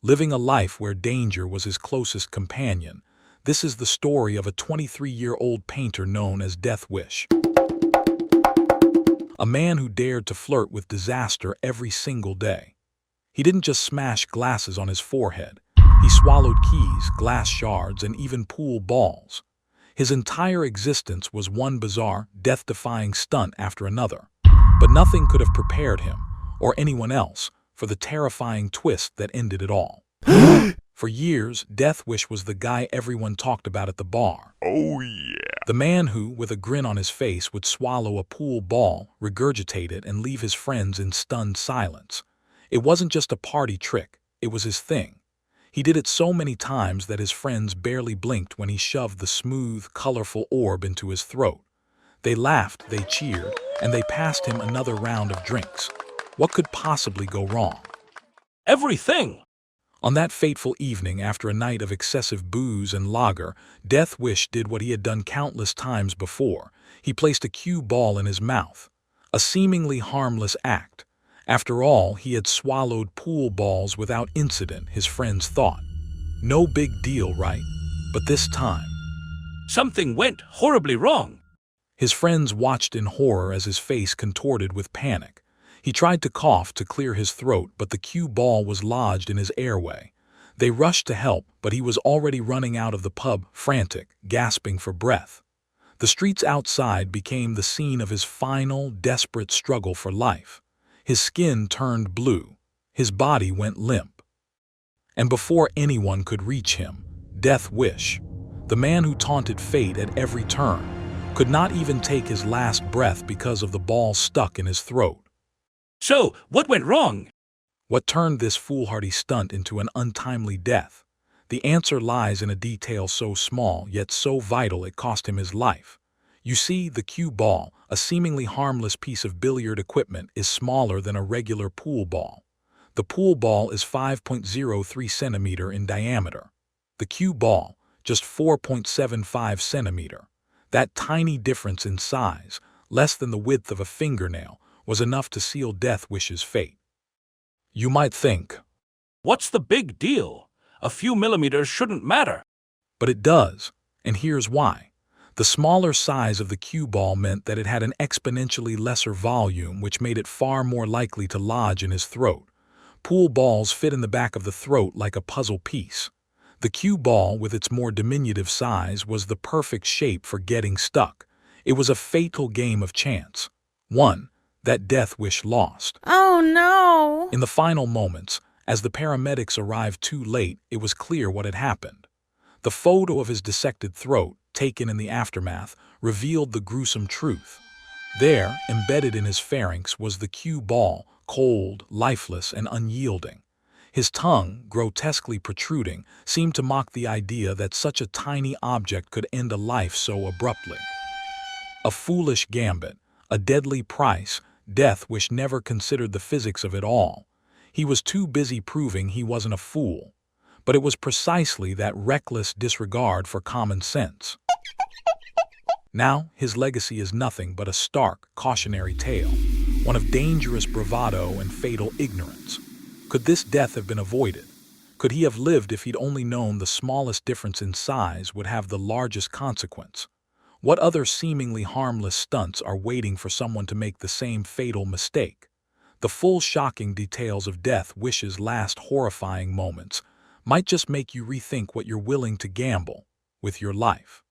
living a life where danger was his closest companion. This is the story of a 23-year-old painter known as Death Wish. A man who dared to flirt with disaster every single day. He didn't just smash glasses on his forehead. He swallowed keys, glass shards, and even pool balls. His entire existence was one bizarre, death-defying stunt after another. But nothing could have prepared him, or anyone else, for the terrifying twist that ended it all. For years, Death Wish was the guy everyone talked about at the bar. Oh yeah. The man who, with a grin on his face, would swallow a pool ball, regurgitate it, and leave his friends in stunned silence. It wasn't just a party trick, it was his thing. He did it so many times that his friends barely blinked when he shoved the smooth, colorful orb into his throat. They laughed, they cheered, and they passed him another round of drinks. What could possibly go wrong? Everything! On that fateful evening, after a night of excessive booze and lager, Death Wish did what he had done countless times before. He placed a cue ball in his mouth. A seemingly harmless act. After all, he had swallowed pool balls without incident, his friends thought. No big deal, right? But this time, Something went horribly wrong. his friends watched in horror as his face contorted with panic. He tried to cough to clear his throat, but the cue ball was lodged in his airway. They rushed to help, but he was already running out of the pub, frantic, gasping for breath. The streets outside became the scene of his final, desperate struggle for life. His skin turned blue. His body went limp. And before anyone could reach him, Death Wish, the man who taunted fate at every turn, could not even take his last breath because of the ball stuck in his throat. So, what went wrong? What turned this foolhardy stunt into an untimely death? The answer lies in a detail so small, yet so vital it cost him his life. You see, the cue ball, a seemingly harmless piece of billiard equipment, is smaller than a regular pool ball. The pool ball is 5.03 centimeter in diameter. The cue ball, just 4.75 centimeter. That tiny difference in size, less than the width of a fingernail, was enough to seal Death Wish's fate. You might think, What's the big deal? A few millimeters shouldn't matter. but it does, and here's why. The smaller size of the cue ball meant that it had an exponentially lesser volume, which made it far more likely to lodge in his throat. Pool balls fit in the back of the throat like a puzzle piece. The cue ball, with its more diminutive size, was the perfect shape for getting stuck. It was a fatal game of chance. One that Death Wish lost. Oh no! In the final moments, as the paramedics arrived too late, it was clear what had happened. The photo of his dissected throat, taken in the aftermath, revealed the gruesome truth. There, embedded in his pharynx, was the cue ball, cold, lifeless, and unyielding. His tongue, grotesquely protruding, seemed to mock the idea that such a tiny object could end a life so abruptly. A foolish gambit, a deadly price. Death Wish never considered the physics of it all. He was too busy proving he wasn't a fool. But it was precisely that reckless disregard for common sense. Now, his legacy is nothing but a stark, cautionary tale, one of dangerous bravado and fatal ignorance. Could this death have been avoided? Could he have lived if he'd only known the smallest difference in size would have the largest consequence? What other seemingly harmless stunts are waiting for someone to make the same fatal mistake? The full shocking details of Death Wish's last horrifying moments might just make you rethink what you're willing to gamble with your life.